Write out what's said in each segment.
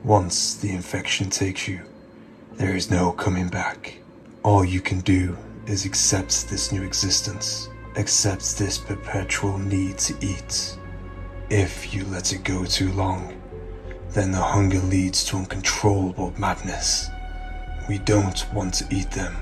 Once the infection takes you, there is no coming back. All you can do is accept this new existence, accept this perpetual need to eat. If you let it go too long, then the hunger leads to uncontrollable madness. We don't want to eat them,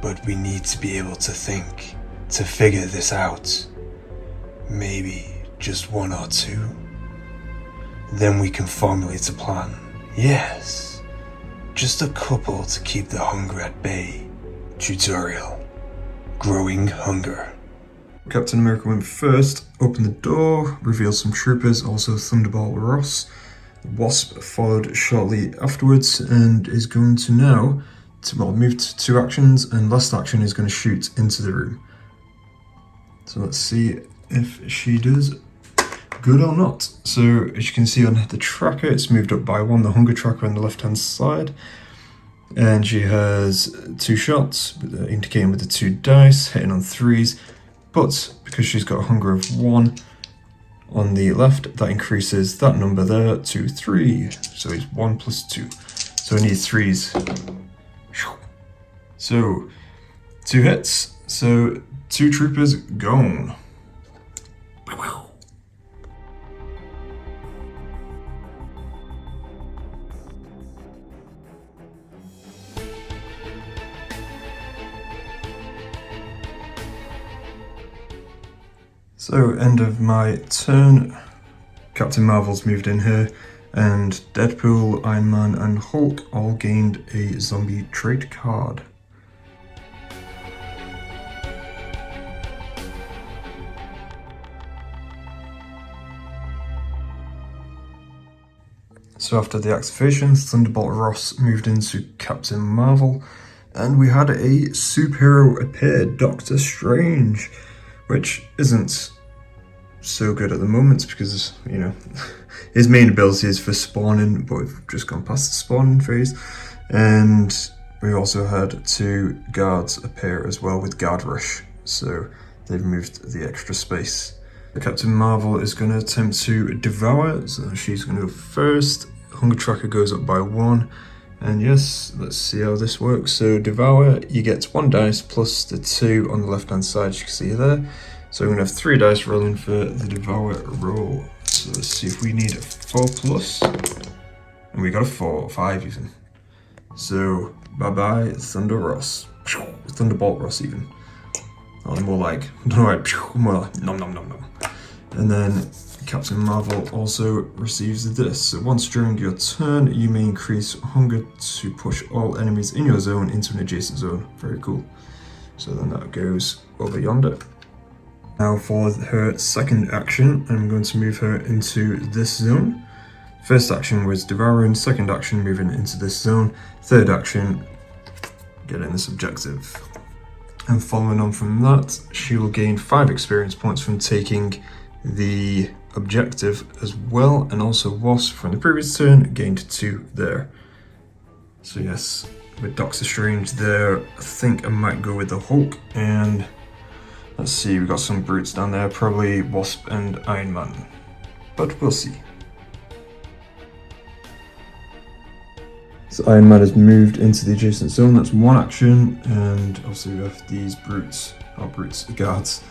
but we need to be able to think, to figure this out. Maybe just one or two. Then we can formulate a plan. Yes, just a couple to keep the hunger at bay. Tutorial: Growing Hunger. Captain America went first, opened the door, revealed some troopers, also Thunderbolt Ross. Wasp followed shortly afterwards and is going to now move to 2 actions, and last action is going to shoot into the room. So let's see if she does good or not. So as you can see on the tracker, it's moved up by 1, the hunger tracker on the left hand side. And she has 2 shots, indicating with the 2 dice, hitting on 3s. But because she's got a hunger of 1 on the left, that increases that number there to 3. So it's 1 plus 2. So I need 3s. So 2 hits. So 2 troopers gone. So end of my turn. Captain Marvel's moved in here, and Deadpool, Iron Man and Hulk all gained a zombie trait card. So after the activations, Thunderbolt Ross moved into Captain Marvel, and we had a superhero appear, Doctor Strange, which isn't so good at the moment because, you know, his main ability is for spawning, but we've just gone past the spawning phase. And we also had 2 guards appear as well with Guard Rush, so they've moved the extra space. Captain Marvel is going to attempt to devour, so she's going to go first. Hunger tracker goes up by 1, and yes, let's see how this works. So devour, you get 1 dice plus the 2 on the left hand side, as you can see there. So we're going to have 3 dice rolling for the devour roll. So let's see if we need a 4 plus, and we got a 4, 5 even. So bye bye Thunderbolt Ross even. Or more like, I don't know, like, more like nom nom nom nom. And then Captain Marvel also receives this. So once during your turn, you may increase hunger to push all enemies in your zone into an adjacent zone. Very cool. So then that goes over yonder. Now for her second action, I'm going to move her into this zone. First action was devouring, second action moving into this zone, third action getting this objective. And following on from that, she will gain 5 experience points from taking the objective as well, and also Wasp from the previous turn gained 2 there. So yes, with Doctor Strange there, I think I might go with the Hulk, and let's see, we've got some brutes down there, probably Wasp and Iron Man, but we'll see. So Iron Man has moved into the adjacent zone, that's 1 action, and obviously we have these brutes, guards,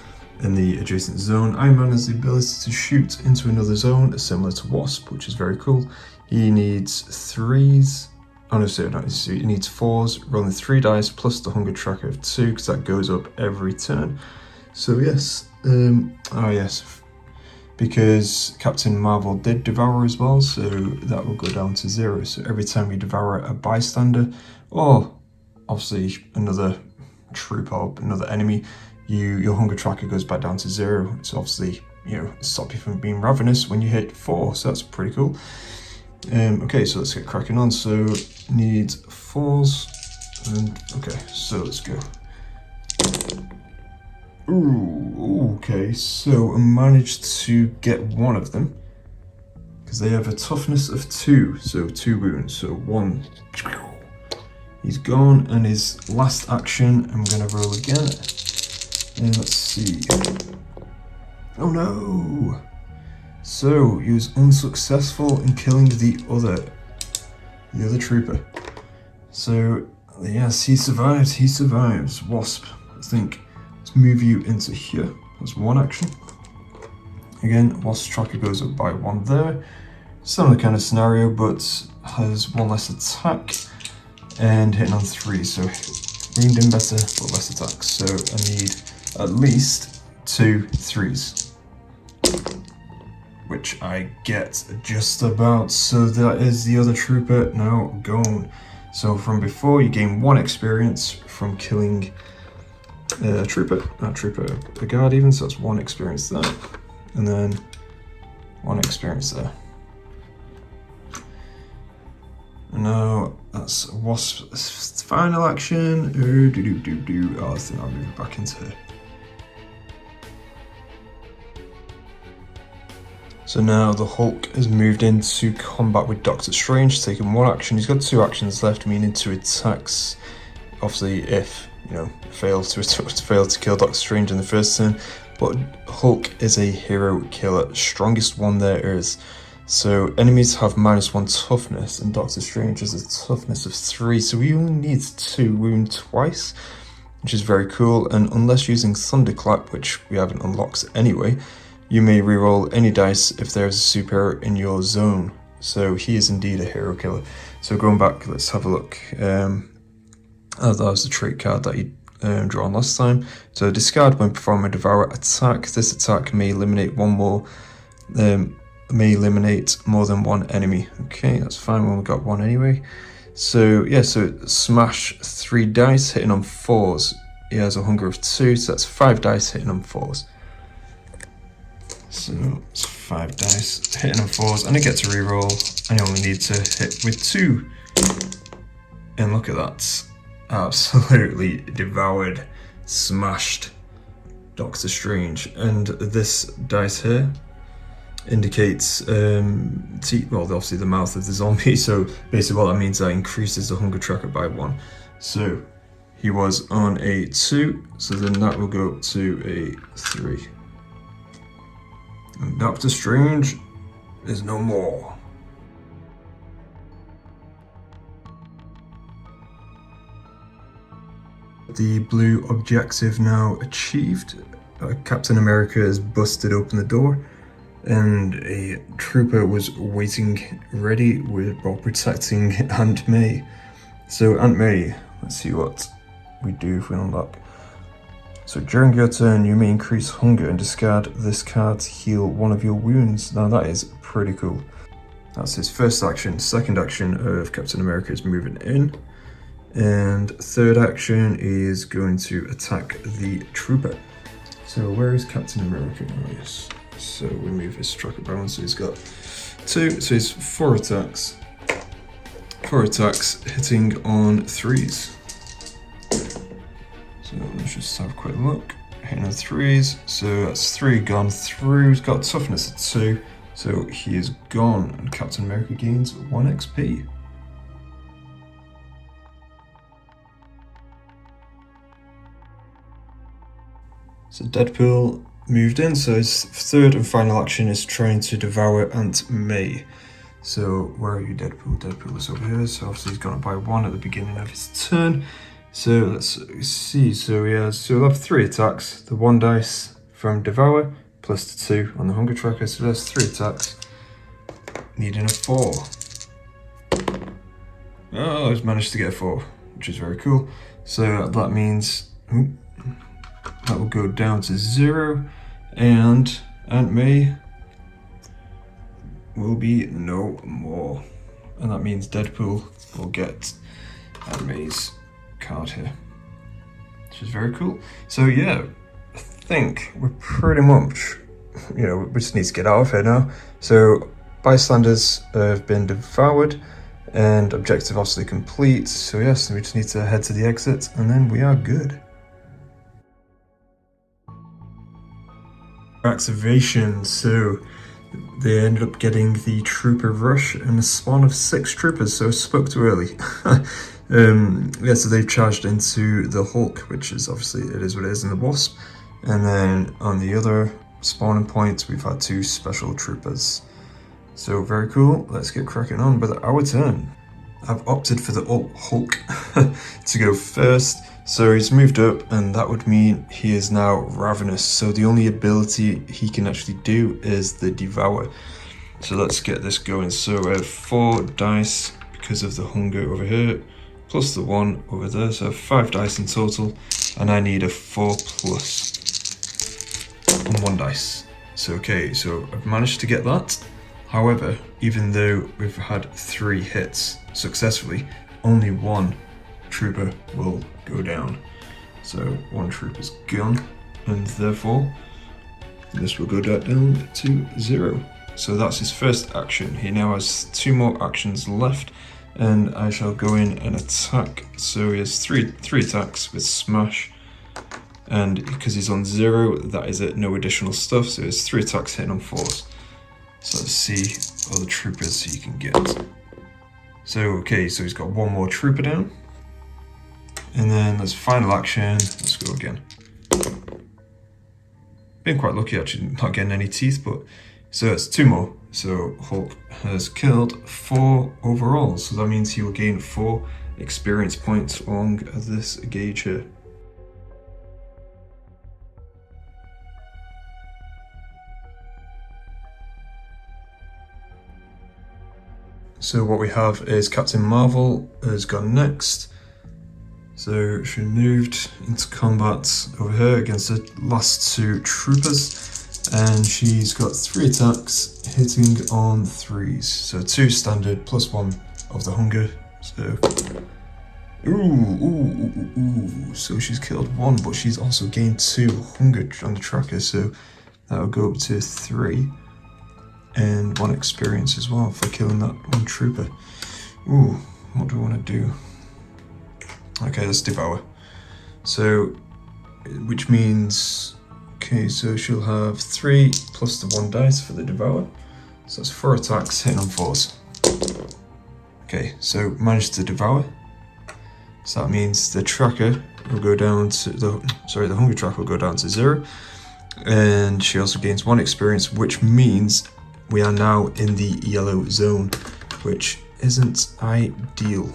in the adjacent zone. Iron Man has the ability to shoot into another zone, similar to Wasp, which is very cool. He needs 3s, oh no, sorry, not, he needs 4s, rolling 3 dice plus the hunger tracker of 2, because that goes up every turn. So yes, because Captain Marvel did devour as well, so that will go down to 0. So every time you devour a bystander, or obviously another troop or another enemy, your hunger tracker goes back down to 0. So obviously, you know, stop you from being ravenous when you hit 4, so that's pretty cool. Okay, so let's get cracking on. So need 4s, and okay, so let's go. Ooh, okay, so I managed to get 1 of them, because they have a toughness of 2, so 2 wounds, so 1, he's gone, and his last action, I'm going to roll again, and let's see, oh no, so he was unsuccessful in killing the other the other trooper. So yes, he survives. Wasp, I think, let's move you into here. That's one action. Again, Wasp tracker goes up by 1 there. Similar kind of scenario, but has 1 less attack and hitting on 3, so wounding better but less attack. So I need at least 2 3s, which I get just about. So that is the other trooper now gone. So from before, you gain 1 experience from killing a trooper, a guard even, so that's 1 experience there, and then 1 experience there. And now that's Wasp's final action. Oh, I think I'll move it back into here. So now the Hulk has moved into combat with Doctor Strange, taking 1 action. He's got 2 actions left, meaning 2 attacks. Obviously, if fail to kill Doctor Strange in the first turn, but Hulk is a hero killer, strongest one there is. So enemies have -1 toughness, and Doctor Strange has a toughness of 3, so he only needs 2 wound twice, which is very cool. And unless using Thunderclap, which we haven't unlocked anyway, you may reroll any dice if there's a superhero in your zone. So he is indeed a hero killer. So going back, let's have a look. That was the trait card that you drawn last time. So discard when performing a Devour attack. This attack may eliminate more than 1 enemy. Okay, that's fine when we got 1 anyway. So yeah, so smash 3 dice hitting on 4s. He has a hunger of 2, so that's 5 dice hitting on 4s. So it's 5 dice hitting on 4s, and it gets a reroll, and you only need to hit with 2. And look at that. Absolutely devoured, smashed Doctor Strange. And this dice here indicates, well, obviously the mouth of the zombie, so basically what that means is that increases the hunger tracker by 1. So he was on a 2, so then that will go up to a 3. And Doctor Strange is no more. The blue objective now achieved. Captain America has busted open the door, and a trooper was waiting ready while protecting Aunt May. So Aunt May, let's see what we do if we unlock. So during your turn, you may increase hunger and discard this card to heal 1 of your wounds. Now that is pretty cool. That's his first action. Second action of Captain America is moving in. And third action is going to attack the trooper. So where is Captain America? Oh yes. So we move his tracker down, so he's got 2, so he's 4 attacks. 4 attacks hitting on 3s. So let's just have a quick look. Hitting on 3s, so that's 3 gone through. He's got toughness at 2, so he is gone, and Captain America gains 1 XP. So Deadpool moved in, so his third and final action is trying to devour Aunt May. So where are you, Deadpool? Deadpool is over here, so obviously he's gone up by 1 at the beginning of his turn. So let's see, so he'll have 3 attacks, the 1 dice from Devour, plus the 2 on the Hunger Tracker, so that's 3 attacks, needing a 4. Oh, he's managed to get a 4, which is very cool. So that means that will go down to 0, and Aunt May will be no more. And that means Deadpool will get Aunt May's card here, which is very cool. So yeah, I think we're pretty much, we just need to get out of here now. So bystanders have been devoured and objective obviously complete. So yes, we just need to head to the exit and then we are good. Activation, so they ended up getting the trooper rush and a spawn of 6 troopers, so I spoke too early. Yeah, so they've charged into the Hulk, which is obviously, it is what it is, in the Wasp. And then on the other spawning point, we've had 2 special troopers. So very cool, let's get cracking on with our turn. I've opted for the Hulk to go first. So he's moved up, and that would mean he is now ravenous. So the only ability he can actually do is the Devour. So let's get this going. So I have 4 dice because of the hunger over here, plus the 1 over there. So I have 5 dice in total, and I need a 4 plus on 1 dice. So okay, so I've managed to get that. However, even though we've had 3 hits successfully, only 1 trooper will go down. So 1 trooper's gone, and therefore this will go down to 0. So that's his first action. He now has 2 more actions left, and I shall go in and attack. So he has three attacks with smash, and because he's on 0, that is it, no additional stuff. So it's 3 attacks hitting on 4s. So let's see all the troopers he can get. So okay, so he's got 1 more trooper down. And then there's final action. Let's go again. Been quite lucky actually, not getting any teeth, but so it's 2 more. So Hulk has killed 4 overall. So that means he will gain 4 experience points along this gauge here. So what we have is Captain Marvel has gone next. So she moved into combat over here against the last 2 troopers, and she's got 3 attacks hitting on 3s. So 2 standard plus 1 of the hunger. So so she's killed 1, but she's also gained 2 hunger on the tracker, so that'll go up to 3. And 1 experience as well for killing that 1 trooper. Ooh, what do I want to do? Okay, let's Devour. So, which means, okay, so she'll have 3 plus the 1 dice for the Devour. So that's 4 attacks hitting on 4s. Okay, so managed to Devour. So that means the tracker will go down to the hunger tracker will go down to 0. And she also gains 1 experience, which means we are now in the yellow zone, which isn't ideal.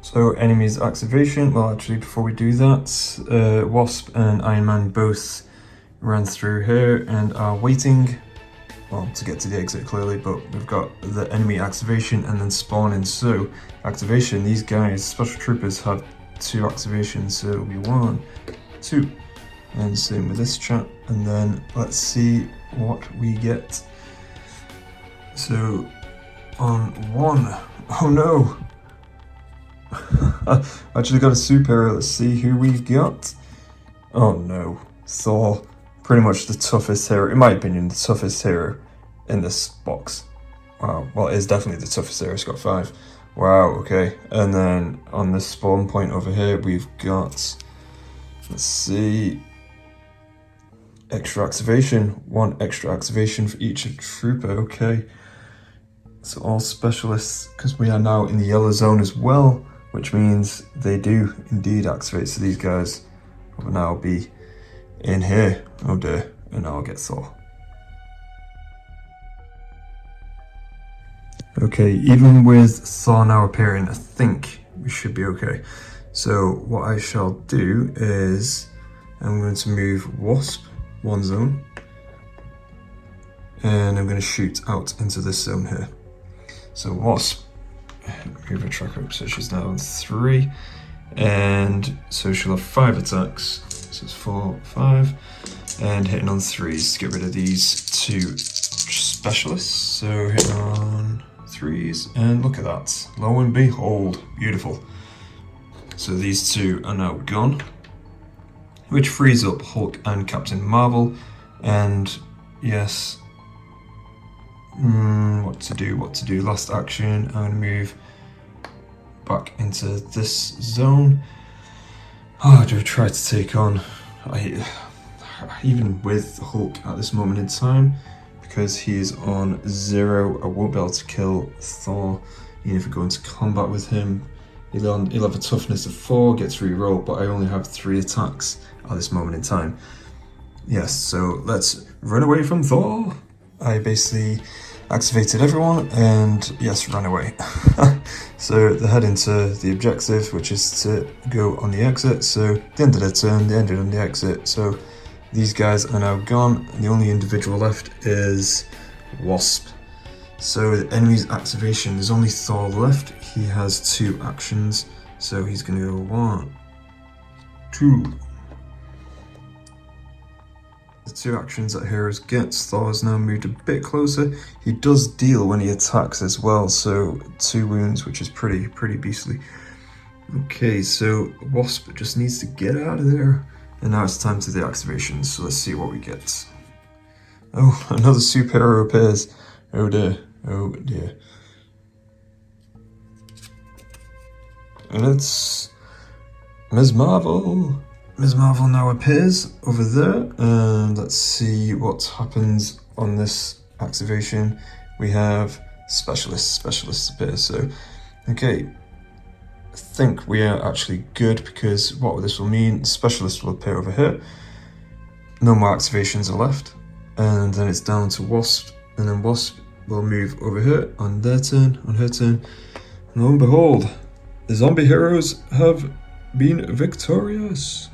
So enemies activation, well actually before we do that, Wasp and Iron Man both ran through here and are waiting, well, to get to the exit clearly, but we've got the enemy activation and then spawning. So activation, these guys, special troopers, have 2 activations, so it'll be 1, 2, and same with this chap, and then let's see what we get. So on 1, oh no! I actually got a superhero. Let's see who we've got. Oh no, Thor. Pretty much the toughest hero, in my opinion, the toughest hero in this box. Wow, well, it is definitely the toughest hero. It's got 5. Wow, okay. And then on this spawn point over here, we've got, let's see, extra activation. 1 extra activation for each trooper. Okay. So all specialists, because we are now in the yellow zone as well, which means they do indeed activate. So these guys will now be in here. Oh dear, and now I'll get Thor. Okay, even with Thor now appearing, I think we should be okay. So what I shall do is I'm going to move Wasp 1 zone, and I'm going to shoot out into this zone here. So Wasp, move her tracker up, so she's now on 3, and so she'll have 5 attacks. So it's 4, 5, and hitting on 3s to get rid of these 2 specialists. So hitting on 3s, and look at that, lo and behold, beautiful. So these 2 are now gone, which frees up Hulk and Captain Marvel, and yes, what to do, last action, I'm going to move back into this zone. Do I try to take on, even with Hulk at this moment in time, because he's on 0, I won't be able to kill Thor, even if I go into combat with him. He'll have a toughness of 4, gets reroll, but I only have 3 attacks at this moment in time. Yes, so let's run away from Thor. I basically activated everyone, and yes, ran away. So they head into the objective, which is to go on the exit. So at the end of their turn, they ended on the exit. So these guys are now gone, and the only individual left is Wasp. So the enemy's activation, there's only Thor left. He has 2 actions, so he's going to go 1, 2. The 2 actions that Heroes gets. Thor has now moved a bit closer. He does deal when he attacks as well, so 2 wounds, which is pretty beastly. Okay, so Wasp just needs to get out of there. And now it's time to the activations, so let's see what we get. Oh, another superhero appears. Oh dear, oh dear. And it's Ms. Marvel. Ms. Marvel now appears over there, and let's see what happens on this activation. We have specialists appear, so okay. I think we are actually good, because what this will mean, specialist will appear over here. No more activations are left, and then it's down to Wasp, and then Wasp will move over here on their turn, on her turn, and lo and behold, the zombie heroes have been victorious.